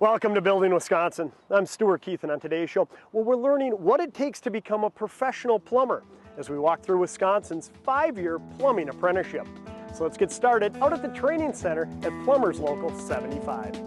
Welcome to Building Wisconsin. I'm Stuart Keith, and on today's show, we're learning what it takes to become a professional plumber as we walk through Wisconsin's 5-year plumbing apprenticeship. So let's get started out at the training center at Plumbers Local 75.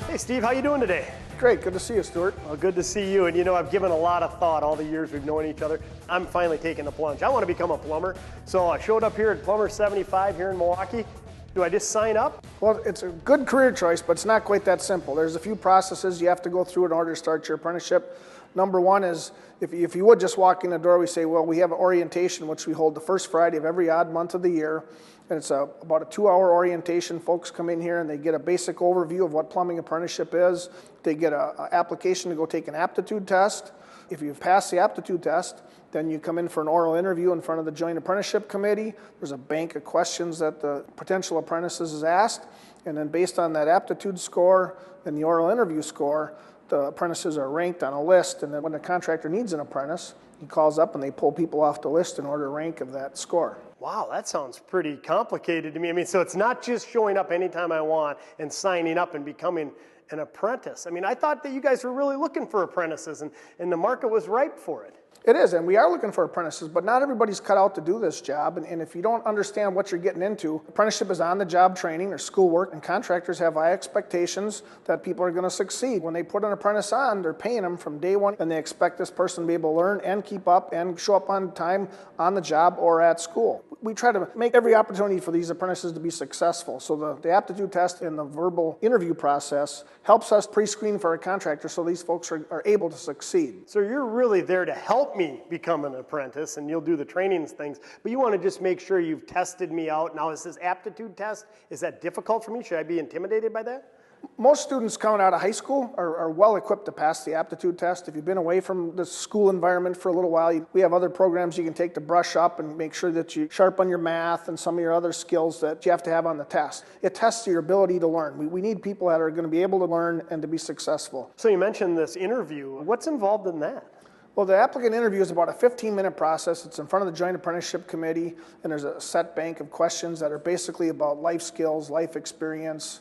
Hey Steve, how you doing today? Great, good to see you, Stuart. Well, good to see you. And you know, I've given a lot of thought all the years we've known each other. I'm finally taking the plunge. I want to become a plumber. So I showed up here at Plumbers 75 here in Milwaukee. Do I just sign up? Well, it's a good career choice, but it's not quite that simple. There's a few processes you have to go through in order to start your apprenticeship. Number one is, if you would just walk in the door, we say, well, we have an orientation, which we hold the first Friday of every odd month of the year. And it's about a 2-hour orientation. Folks come in here and they get a basic overview of what plumbing apprenticeship is. They get an application to go take an aptitude test. If you've passed the aptitude test, then you come in for an oral interview in front of the Joint Apprenticeship Committee. There's a bank of questions that the potential apprentices is asked. And then based on that aptitude score and the oral interview score, the apprentices are ranked on a list. And then when the contractor needs an apprentice, he calls up and they pull people off the list in order to rank of that score. Wow, that sounds pretty complicated to me. I mean, so it's not just showing up anytime I want and signing up and becoming an apprentice. I mean, I thought that you guys were really looking for apprentices and the market was ripe for it. It is, and we are looking for apprentices, but not everybody's cut out to do this job. And if you don't understand what you're getting into, apprenticeship is on-the-job training or schoolwork, and contractors have high expectations that people are going to succeed. When they put an apprentice on, they're paying them from day one, and they expect this person to be able to learn and keep up and show up on time on the job or at school. We try to make every opportunity for these apprentices to be successful. So the aptitude test and the verbal interview process helps us pre-screen for a contractor so these folks are able to succeed. So you're really there to help me become an apprentice, and you'll do the trainings things, but you want to just make sure you've tested me out. Now, is this aptitude test, is that difficult for me? Should I be intimidated by that? Most students coming out of high school are well equipped to pass the aptitude test. If you've been away from the school environment for a little while, we have other programs you can take to brush up and make sure that you sharpen your math and some of your other skills that you have to have on the test. It tests your ability to learn. We need people that are going to be able to learn and to be successful. So you mentioned this interview. What's involved in that? Well, the applicant interview is about a 15-minute process. It's in front of the Joint Apprenticeship Committee, and there's a set bank of questions that are basically about life skills, life experience,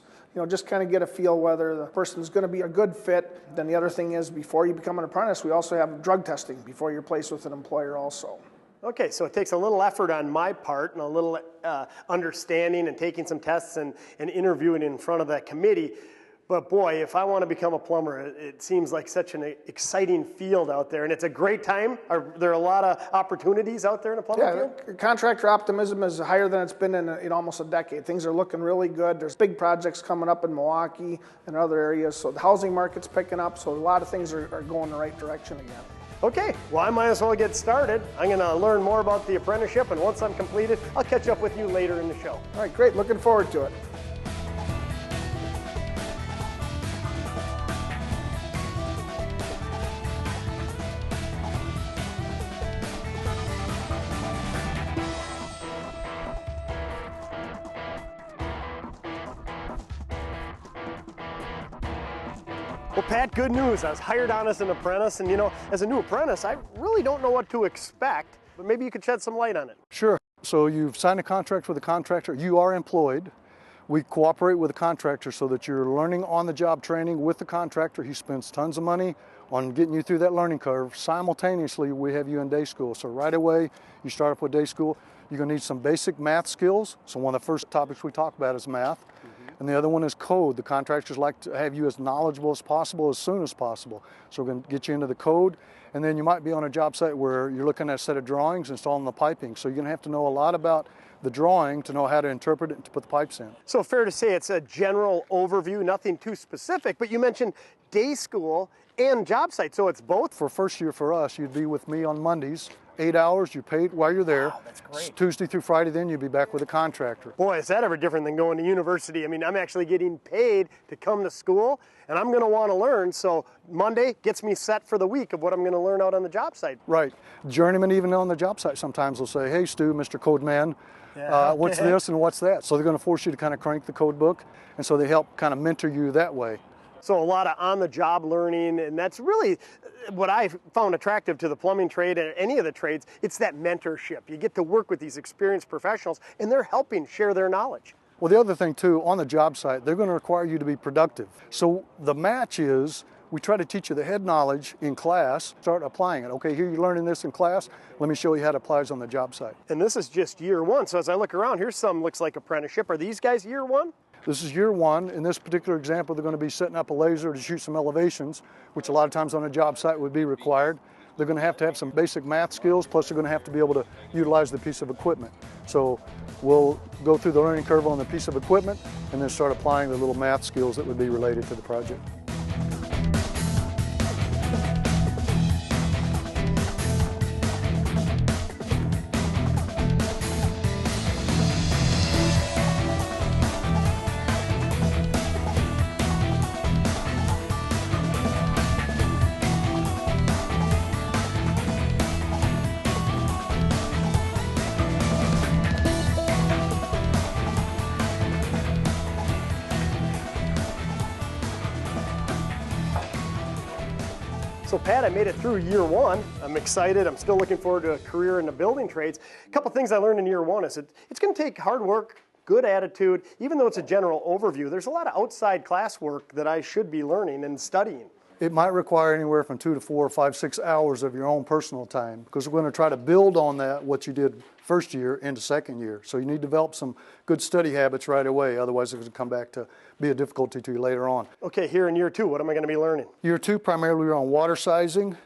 just kind of get a feel whether the person's going to be a good fit. Then the other thing is, before you become an apprentice, we also have drug testing before you're placed with an employer also. Okay, so it takes a little effort on my part and a little understanding and taking some tests and interviewing in front of that committee. But boy, if I want to become a plumber, it seems like such an exciting field out there, and it's a great time. Are there a lot of opportunities out there in the plumbing field? Yeah, contractor optimism is higher than it's been in almost a decade. Things are looking really good. There's big projects coming up in Milwaukee and other areas, so the housing market's picking up, so a lot of things are going the right direction again. Okay, well, I might as well get started. I'm going to learn more about the apprenticeship, and once I'm completed, I'll catch up with you later in the show. All right, great. Looking forward to it. Well, Pat, good news. I was hired on as an apprentice, and as a new apprentice, I really don't know what to expect, but maybe you could shed some light on it. Sure. So you've signed a contract with a contractor. You are employed. We cooperate with the contractor so that you're learning on-the-job training with the contractor. He spends tons of money on getting you through that learning curve. Simultaneously, we have you in day school. So right away, you start up with day school. You're going to need some basic math skills. So one of the first topics we talk about is math. And the other one is code. The contractors like to have you as knowledgeable as possible as soon as possible. So we're going to get you into the code. And then you might be on a job site where you're looking at a set of drawings, installing the piping. So you're going to have to know a lot about the drawing to know how to interpret it and to put the pipes in. So fair to say it's a general overview, nothing too specific, but you mentioned day school and job site, so it's both? For first year for us, you'd be with me on Mondays, 8 hours, you're paid while you're there. Wow, that's great. Tuesday through Friday, then you'd be back with a contractor. Boy, is that ever different than going to university. I mean, I'm actually getting paid to come to school, and I'm gonna wanna learn, so Monday gets me set for the week of what I'm gonna learn out on the job site. Right. Journeyman, even on the job site, sometimes will say, hey, Stu, Mr. Code Man, what's this and what's that? So they're gonna force you to kind of crank the code book, and so they help kind of mentor you that way. So a lot of on-the-job learning, and that's really what I found attractive to the plumbing trade and any of the trades. It's that mentorship. You get to work with these experienced professionals, and they're helping share their knowledge. Well, the other thing too, on the job site, they're going to require you to be productive. So the match is, we try to teach you the head knowledge in class, start applying it. Okay, here you're learning this in class, let me show you how it applies on the job site. And this is just year one, so as I look around, here's some looks like apprenticeship. Are these guys year one? This is year one. In this particular example, they're going to be setting up a laser to shoot some elevations, which a lot of times on a job site would be required. They're going to have some basic math skills, plus they're going to have to be able to utilize the piece of equipment. So we'll go through the learning curve on the piece of equipment and then start applying the little math skills that would be related to the project. So Pat, I made it through year one. I'm excited. I'm still looking forward to a career in the building trades. A couple things I learned in year one is it's going to take hard work, good attitude. Even though it's a general overview, there's a lot of outside classwork that I should be learning and studying. It might require anywhere from 2 to 4 or 5, 6 hours of your own personal time, because we're going to try to build on that, what you did first year into second year. So you need to develop some good study habits right away, otherwise it's going to come back to be a difficulty to you later on. Okay, here in year two, what am I going to be learning? Year two, primarily we're on water sizing,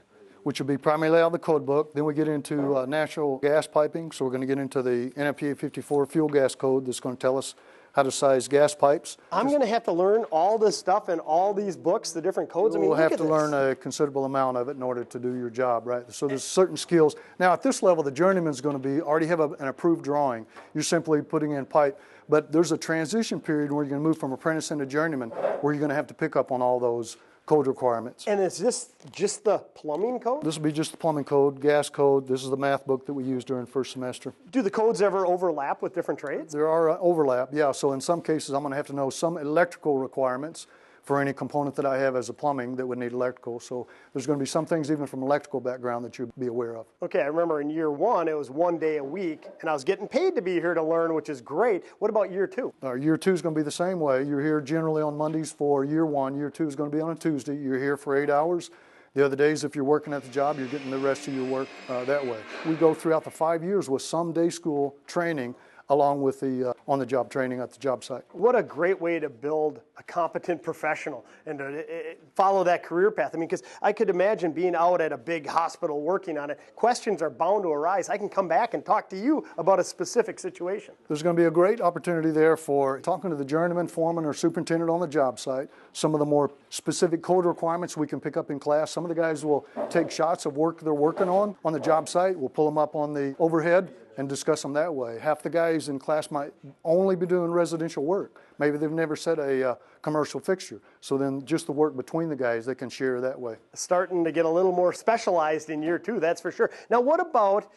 which will be primarily out of the code book. Then we get into natural gas piping, so we're going to get into the NFPA 54 fuel gas code that's going to tell us how to size gas pipes. I'm going to have to learn all this stuff in all these books, the different codes. I mean, we'll have to learn a considerable amount of it in order to do your job, right? So there's certain skills. Now at this level, the journeyman's going to be already have an approved drawing. You're simply putting in pipe. But there's a transition period where you're going to move from apprentice into journeyman, where you're going to have to pick up on all those code requirements. And is this just the plumbing code? This will be just the plumbing code, gas code. This is the math book that we used during first semester. Do the codes ever overlap with different trades? There are overlap, yeah. So in some cases, I'm going to have to know some electrical requirements for any component that I have as a plumbing that would need electrical. So there's going to be some things even from electrical background that you'll be aware of. Okay, I remember in year one, it was 1 day a week, and I was getting paid to be here to learn, which is great. What about year two? Year two is going to be the same way. You're here generally on Mondays for year one. Year two is going to be on a Tuesday. You're here for 8 hours. The other days, if you're working at the job, you're getting the rest of your work that way. We go throughout the 5 years with some day school training along with the on-the-job training at the job site. What a great way to build a competent professional and to follow that career path. I mean, because I could imagine being out at a big hospital working on it. Questions are bound to arise. I can come back and talk to you about a specific situation. There's going to be a great opportunity there for talking to the journeyman, foreman, or superintendent on the job site. Some of the more specific code requirements we can pick up in class. Some of the guys will take shots of work they're working on the job site. We'll pull them up on the overhead and discuss them that way. Half the guys in class might only be doing residential work. Maybe they've never set a commercial fixture. So then just the work between the guys, they can share that way. Starting to get a little more specialized in year two, that's for sure. Now what about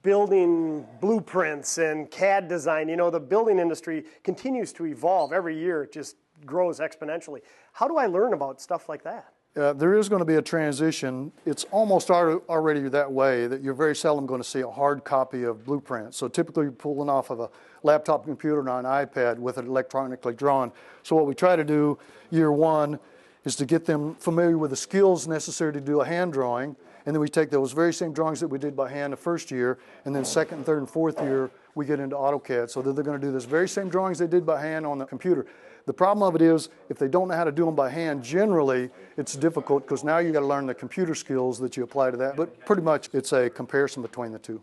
building blueprints and CAD design? You know, the building industry continues to evolve every year. It just grows exponentially. How do I learn about stuff like that? There is going to be a transition. It's almost already that way that you're very seldom going to see a hard copy of blueprints. So typically you're pulling off of a laptop computer or an iPad with it electronically drawn. So what we try to do year one is to get them familiar with the skills necessary to do a hand drawing. And then we take those very same drawings that we did by hand the first year, and then second, third, and fourth year, we get into AutoCAD. So they're going to do this very same drawings they did by hand on the computer. The problem of it is, if they don't know how to do them by hand, generally it's difficult because now you got to learn the computer skills that you apply to that. But pretty much it's a comparison between the two.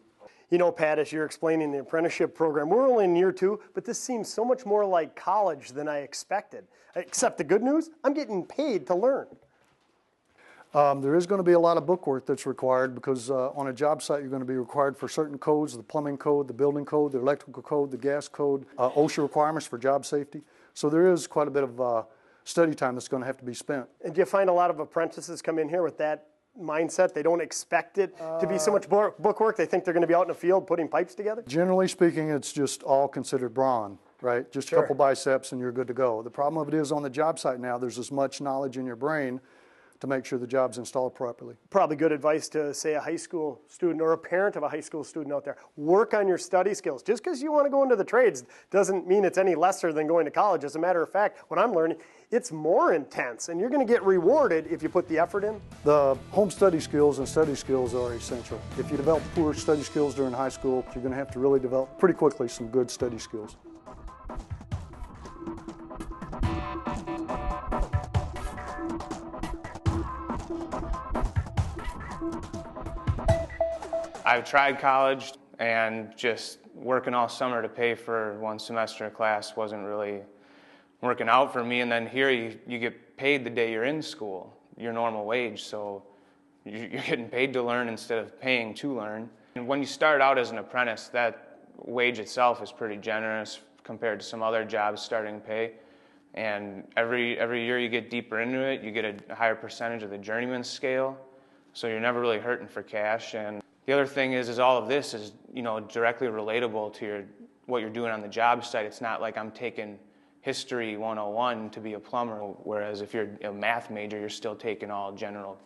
You know, Pat, as you're explaining the apprenticeship program, we're only in year 2, but this seems so much more like college than I expected. Except the good news, I'm getting paid to learn. There is going to be a lot of bookwork that's required because on a job site you're going to be required for certain codes, the plumbing code, the building code, the electrical code, the gas code, OSHA requirements for job safety. So there is quite a bit of study time that's going to have to be spent. And do you find a lot of apprentices come in here with that mindset? They don't expect it to be so much bookwork. They think they're going to be out in the field putting pipes together? Generally speaking, it's just all considered brawn, right? Just a couple biceps and you're good to go. The problem of it is on the job site now, there's as much knowledge in your brain to make sure the job's installed properly. Probably good advice to, say, a high school student or a parent of a high school student out there. Work on your study skills. Just because you want to go into the trades doesn't mean it's any lesser than going to college. As a matter of fact, what I'm learning, it's more intense, and you're going to get rewarded if you put the effort in. The home study skills and study skills are essential. If you develop poor study skills during high school, you're going to have to really develop pretty quickly some good study skills. I've tried college, and just working all summer to pay for one semester of class wasn't really working out for me. And then here you get paid the day you're in school, your normal wage, so you're getting paid to learn instead of paying to learn. And when you start out as an apprentice, that wage itself is pretty generous compared to some other jobs starting pay. And every year you get deeper into it, you get a higher percentage of the journeyman scale, so you're never really hurting for cash. And the other thing is all of this is, you know, directly relatable to what you're doing on the job site. It's not like I'm taking History 101 to be a plumber, whereas if you're a math major, you're still taking all general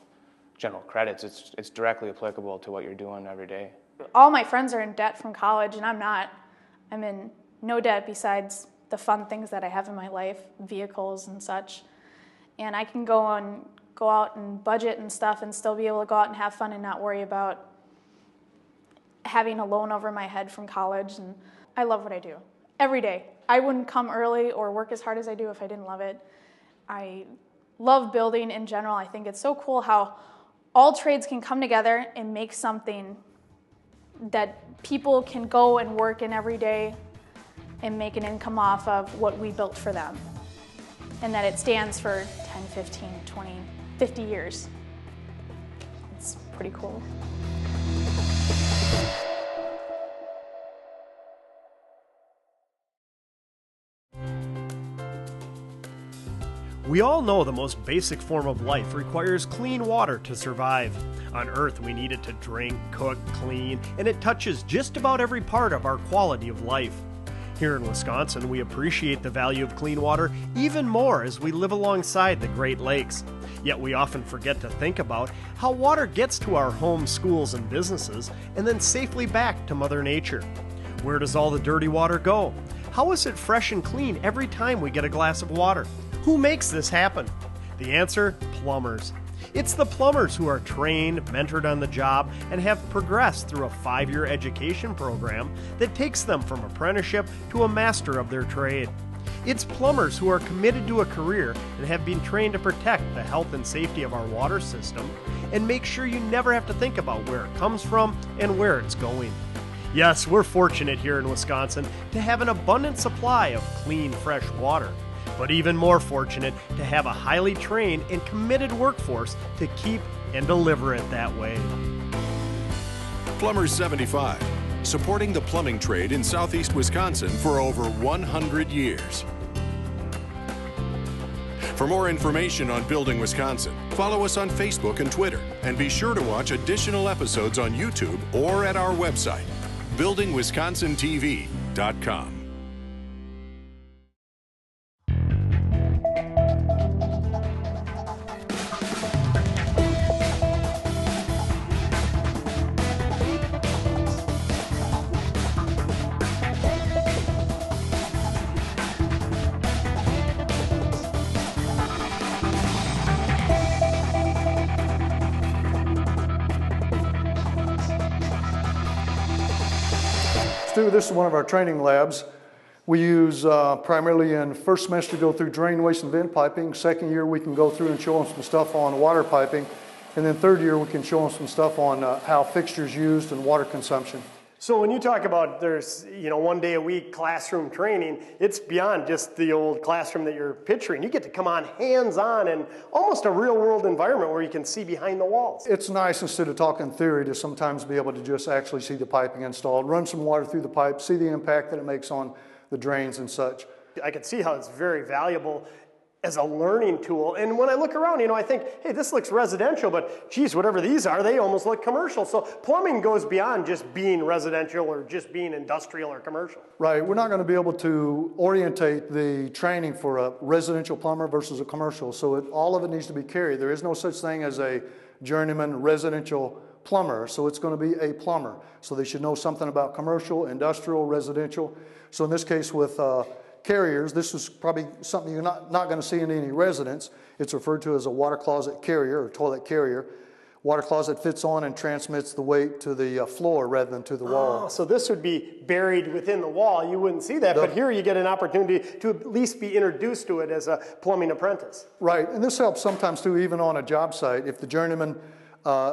credits. It's directly applicable to what you're doing every day. All my friends are in debt from college, and I'm not. I'm in no debt besides the fun things that I have in my life, vehicles and such. And I can go out and budget and stuff and still be able to go out and have fun and not worry about having a loan over my head from college. And I love what I do every day. I wouldn't come early or work as hard as I do if I didn't love it. I love building in general. I think it's so cool how all trades can come together and make something that people can go and work in every day and make an income off of what we built for them. And that it stands for 10, 15, 20, 50 years. It's pretty cool. We all know the most basic form of life requires clean water to survive. On Earth, we need it to drink, cook, clean, and it touches just about every part of our quality of life. Here in Wisconsin, we appreciate the value of clean water even more as we live alongside the Great Lakes. Yet we often forget to think about how water gets to our homes, schools, and businesses, and then safely back to Mother Nature. Where does all the dirty water go? How is it fresh and clean every time we get a glass of water? Who makes this happen? The answer, plumbers. It's the plumbers who are trained, mentored on the job, and have progressed through a 5-year education program that takes them from apprenticeship to a master of their trade. It's plumbers who are committed to a career and have been trained to protect the health and safety of our water system and make sure you never have to think about where it comes from and where it's going. Yes, we're fortunate here in Wisconsin to have an abundant supply of clean, fresh water, but even more fortunate to have a highly trained and committed workforce to keep and deliver it that way. Plumbers 75, supporting the plumbing trade in southeast Wisconsin for over 100 years. For more information on Building Wisconsin, follow us on Facebook and Twitter, and be sure to watch additional episodes on YouTube or at our website, buildingwisconsintv.com. Stu, this is one of our training labs. We use primarily in first semester go through drain, waste, and vent piping. Second year we can go through and show them some stuff on water piping. And then third year we can show them some stuff on how fixtures used and water consumption. So when you talk about there's, 1 day a week classroom training, it's beyond just the old classroom that you're picturing. You get to come on hands-on and almost a real-world environment where you can see behind the walls. It's nice, instead of talking theory, to sometimes be able to just actually see the piping installed, run some water through the pipe, see the impact that it makes on the drains and such. I can see how it's very valuable as a learning tool. And when I look around, I think, hey, this looks residential, but geez, whatever these are, they almost look commercial. So plumbing goes beyond just being residential or just being industrial or commercial. Right, we're not going to be able to orientate the training for a residential plumber versus a commercial, so all of it needs to be carried. There is no such thing as a journeyman residential plumber, so it's going to be a plumber. So they should know something about commercial, industrial, residential. So in this case with carriers, this is probably something you're not going to see in any residence. It's referred to as a water closet carrier or toilet carrier. Water closet fits on and transmits the weight to the floor rather than to the wall. Oh, so this would be buried within the wall. You wouldn't see that, but here you get an opportunity to at least be introduced to it as a plumbing apprentice. Right, and this helps sometimes too, even on a job site. If the journeyman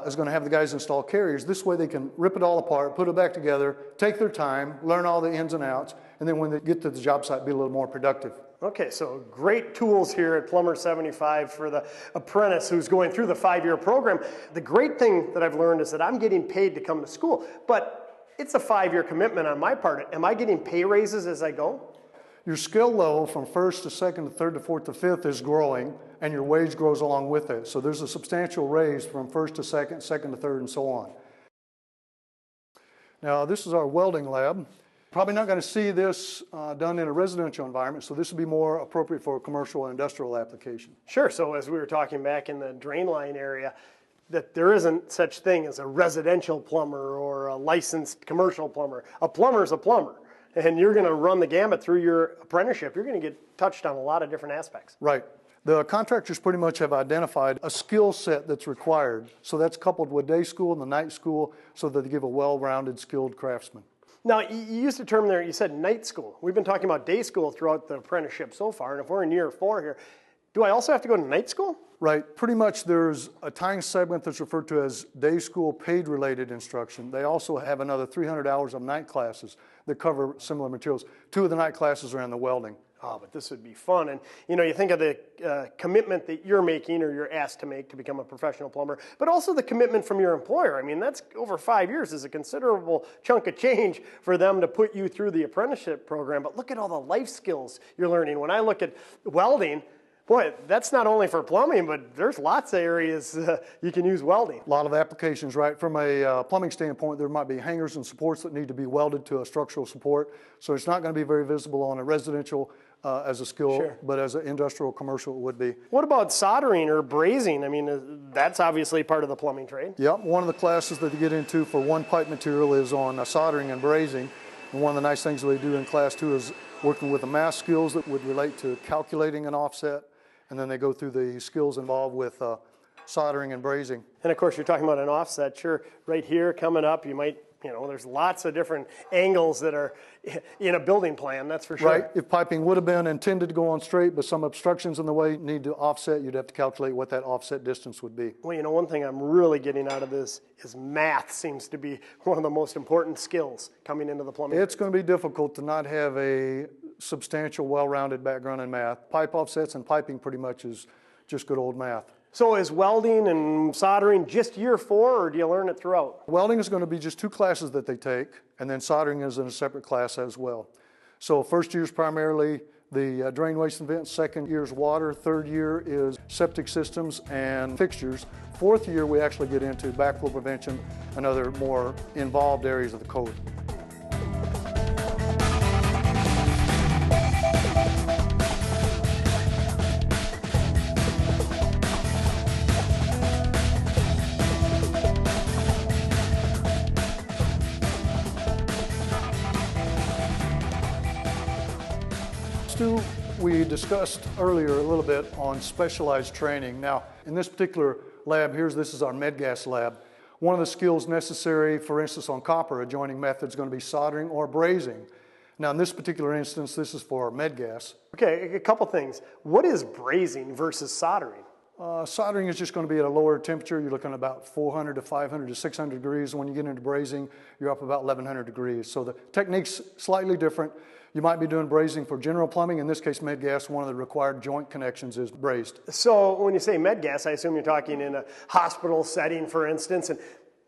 is going to have the guys install carriers, this way they can rip it all apart, put it back together, take their time, learn all the ins and outs, and then when they get to the job site, be a little more productive. Okay, so great tools here at Plumber 75 for the apprentice who's going through the 5-year program. The great thing that I've learned is that I'm getting paid to come to school, but it's a 5-year commitment on my part. Am I getting pay raises as I go? Your skill level from first to second to third to fourth to fifth is growing, and your wage grows along with it. So there's a substantial raise from first to second, second to third, and so on. Now this is our welding lab. Probably not going to see this done in a residential environment, so this would be more appropriate for a commercial and industrial application. Sure, so as we were talking back in the drain line area, that there isn't such thing as a residential plumber or a licensed commercial plumber. A plumber's a plumber, and you're going to run the gamut through your apprenticeship. You're going to get touched on a lot of different aspects. Right. The contractors pretty much have identified a skill set that's required, so that's coupled with day school and the night school so that they give a well-rounded, skilled craftsman. Now, you used a term there, you said night school. We've been talking about day school throughout the apprenticeship so far, and if we're in year 4 here, do I also have to go to night school? Right. Pretty much there's a time segment that's referred to as day school paid related instruction. They also have another 300 hours of night classes that cover similar materials. 2 of the night classes are in the welding. Oh, but this would be fun. And you think of the commitment that you're making or you're asked to make to become a professional plumber, but also the commitment from your employer. I mean, that's over 5 years is a considerable chunk of change for them to put you through the apprenticeship program. But look at all the life skills you're learning. When I look at welding, boy, that's not only for plumbing, but there's lots of areas you can use welding. A lot of applications, right? From a plumbing standpoint, there might be hangers and supports that need to be welded to a structural support. So it's not going to be very visible on a residential as a skill, sure, but as an industrial commercial it would be. What about soldering or brazing? I mean, that's obviously part of the plumbing trade. Yep, one of the classes that you get into for one pipe material is on soldering and brazing. And one of the nice things that we do in class 2 is working with the math skills that would relate to calculating an offset. And then they go through the skills involved with soldering and brazing. And of course, you're talking about an offset. Sure, right here coming up, you might, there's lots of different angles that are in a building plan, that's for sure. Right. If piping would have been intended to go on straight, but some obstructions in the way need to offset, you'd have to calculate what that offset distance would be. Well, one thing I'm really getting out of this is math seems to be one of the most important skills coming into the plumbing. It's going to be difficult to not have a substantial, well-rounded background in math. Pipe offsets and piping pretty much is just good old math. So is welding and soldering just year 4, or do you learn it throughout? Welding is going to be just 2 classes that they take, and then soldering is in a separate class as well. So first year is primarily the drain, waste, and vent. Second year is water. Third year is septic systems and fixtures. Fourth year, we actually get into backflow prevention and other more involved areas of the code. Stu, we discussed earlier a little bit on specialized training. Now, in this particular lab here, this is our med gas lab. One of the skills necessary, for instance, on copper, a joining method is going to be soldering or brazing. Now, in this particular instance, this is for med gas. Okay, a couple things. What is brazing versus soldering? Soldering is just going to be at a lower temperature. You're looking at about 400 to 500 to 600 degrees. When you get into brazing, you're up about 1100 degrees. So the technique's slightly different. You might be doing brazing for general plumbing. In this case, med gas, one of the required joint connections is brazed. So when you say med gas, I assume you're talking in a hospital setting, for instance, and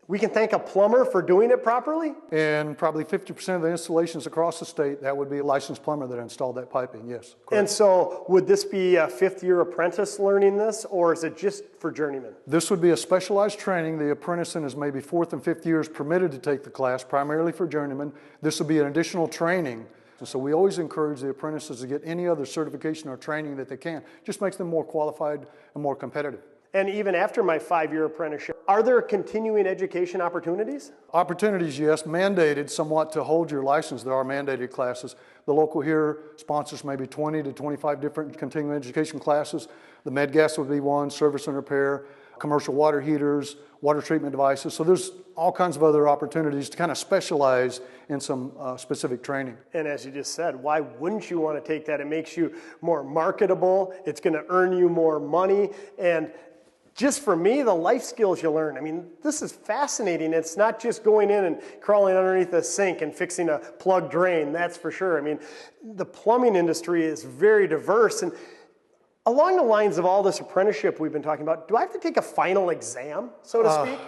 we can thank a plumber for doing it properly? And probably 50% of the installations across the state, that would be a licensed plumber that installed that piping, yes. Correct. And so would this be a fifth-year apprentice learning this, or is it just for journeymen? This would be a specialized training. The apprentice in his maybe fourth and fifth years permitted to take the class, primarily for journeymen. This would be an additional training. So we always encourage the apprentices to get any other certification or training that they can. Just makes them more qualified and more competitive. And even after my 5-year apprenticeship, are there continuing education opportunities? Opportunities, yes, mandated somewhat to hold your license. There are mandated classes. The local here sponsors maybe 20 to 25 different continuing education classes. The med gas would be one, service and repair, commercial water heaters, water treatment devices. So there's all kinds of other opportunities to kind of specialize in some specific training. And as you just said, why wouldn't you want to take that? It makes you more marketable. It's going to earn you more money. And just for me, the life skills you learn, I mean, this is fascinating. It's not just going in and crawling underneath a sink and fixing a plug drain, that's for sure. I mean, the plumbing industry is very diverse. And along the lines of all this apprenticeship we've been talking about, do I have to take a final exam, so to speak?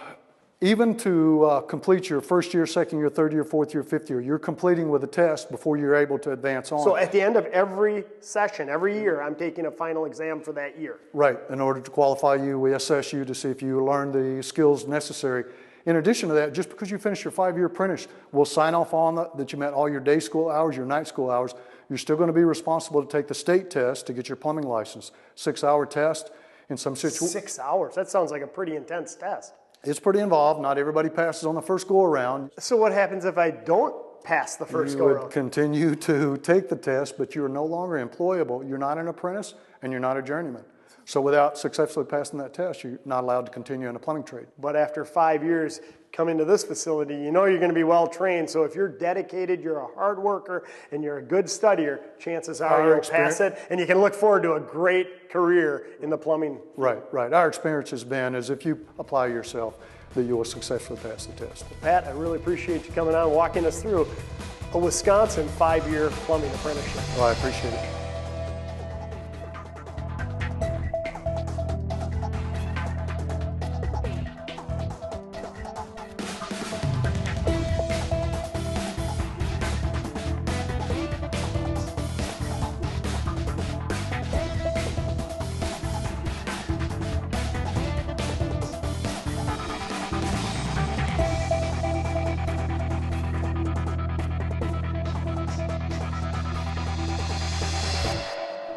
Even to complete your first year, second year, third year, fourth year, fifth year, you're completing with a test before you're able to advance on. So at the end of every session, every year, I'm taking a final exam for that year. Right. In order to qualify you, we assess you to see if you learn the skills necessary. In addition to that, just because you finished your 5-year apprentice, we'll sign off on that you met all your day school hours, your night school hours. You're still going to be responsible to take the state test to get your plumbing license. 6-hour test in some situations. 6 hours? That sounds like a pretty intense test. It's pretty involved. Not everybody passes on the first go around. So what happens if I don't pass the first go You around? would continue to take the test, but you're no longer employable. You're not an apprentice and you're not a journeyman. So without successfully passing that test, you're not allowed to continue in the plumbing trade. But after 5 years, coming to this facility, you know you're going to be well trained. So if you're dedicated, you're a hard worker, and you're a good studier, chances are you'll pass it, and you can look forward to a great career in the plumbing. Right. Our experience has been is if you apply yourself, that you will successfully pass the test. Pat, I really appreciate you coming on and walking us through a Wisconsin 5-year plumbing apprenticeship. Well, I appreciate it.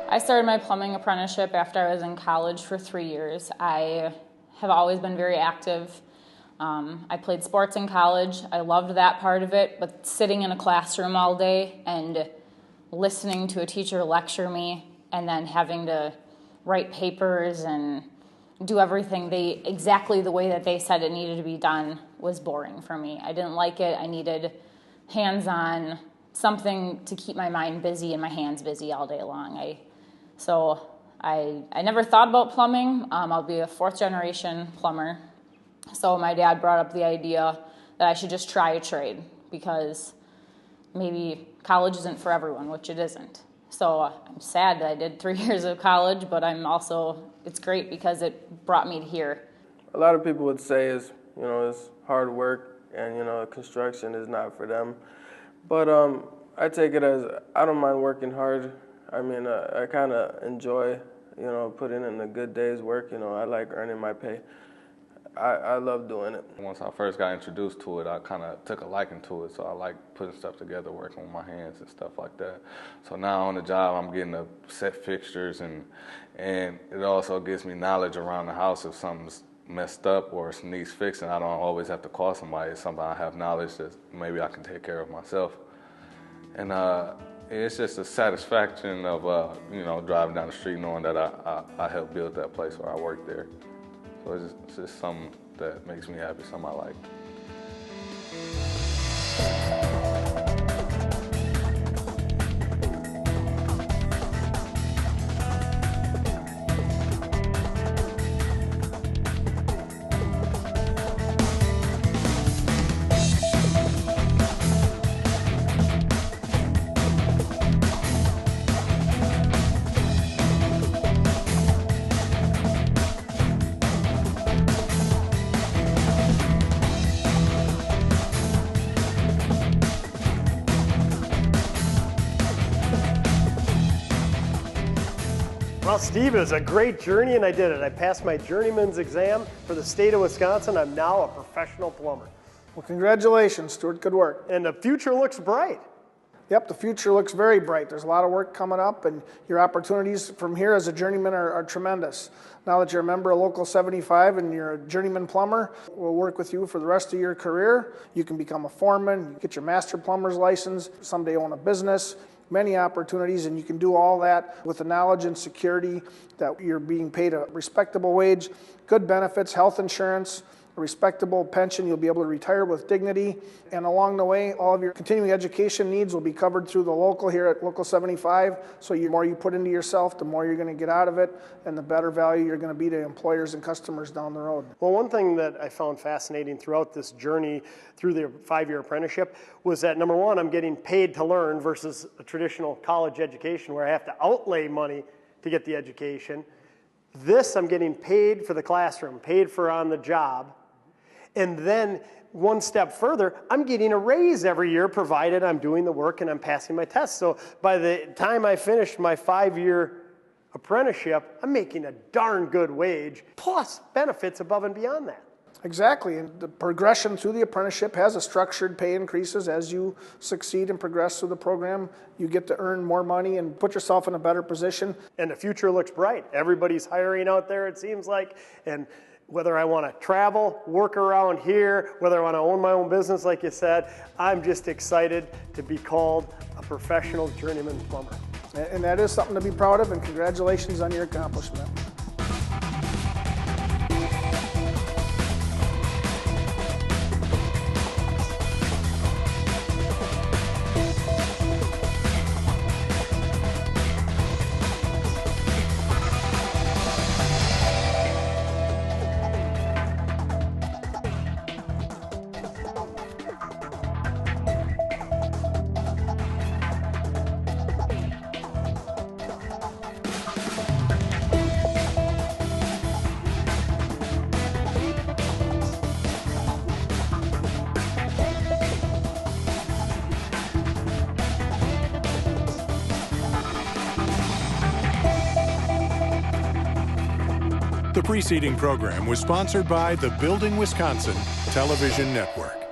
I started my plumbing apprenticeship after I was in college for 3 years. I have always been very active. I played sports in college. I loved that part of it, but sitting in a classroom all day and listening to a teacher lecture me and then having to write papers and do everything exactly the way that they said it needed to be done was boring for me. I didn't like it. I needed hands-on, something to keep my mind busy and my hands busy all day long. So I never thought about plumbing. I'll be a 4th-generation plumber. So my dad brought up the idea that I should just try a trade because maybe college isn't for everyone, which it isn't. So I'm sad that I did 3 years of college, but it's great because it brought me to here. A lot of people would say it's hard work and, construction is not for them. But I take it as I don't mind working hard. I mean, I kind of enjoy, putting in a good day's work. I like earning my pay. I love doing it. Once I first got introduced to it, I kind of took a liking to it. So I like putting stuff together, working with my hands and stuff like that. So now on the job, I'm getting to set fixtures, and it also gives me knowledge around the house if something's messed up or needs fixing. I don't always have to call somebody. It's something I have knowledge that maybe I can take care of myself. And it's just a satisfaction of, driving down the street knowing that I helped build that place where I work there. So it's just something that makes me happy, something I like. Well, Steve, it was a great journey, and I did it. I passed my journeyman's exam for the state of Wisconsin. I'm now a professional plumber. Well, congratulations, Stuart. Good work. And the future looks bright. Yep, the future looks very bright. There's a lot of work coming up, and your opportunities from here as a journeyman are tremendous. Now that you're a member of Local 75 and you're a journeyman plumber, we'll work with you for the rest of your career. You can become a foreman, get your master plumber's license, someday own a business, many opportunities, and you can do all that with the knowledge and security that you're being paid a respectable wage, good benefits, health insurance, a respectable pension. You'll be able to retire with dignity, and along the way, all of your continuing education needs will be covered through the local here at Local 75. So the more you put into yourself, the more you're going to get out of it, and the better value you're going to be to employers and customers down the road. Well, one thing that I found fascinating throughout this journey through the 5-year apprenticeship was that, number one, I'm getting paid to learn versus a traditional college education where I have to outlay money to get the education. This, I'm getting paid for the classroom, paid for on the job. And then one step further, I'm getting a raise every year provided I'm doing the work and I'm passing my tests. So by the time I finished my 5-year apprenticeship, I'm making a darn good wage, plus benefits above and beyond that. Exactly, and the progression through the apprenticeship has a structured pay increases. As you succeed and progress through the program, you get to earn more money and put yourself in a better position. And the future looks bright. Everybody's hiring out there, it seems like, and whether I want to travel, work around here, whether I want to own my own business, like you said, I'm just excited to be called a professional journeyman plumber. And that is something to be proud of, and congratulations on your accomplishment. The preceding program was sponsored by the Building Wisconsin Television Network.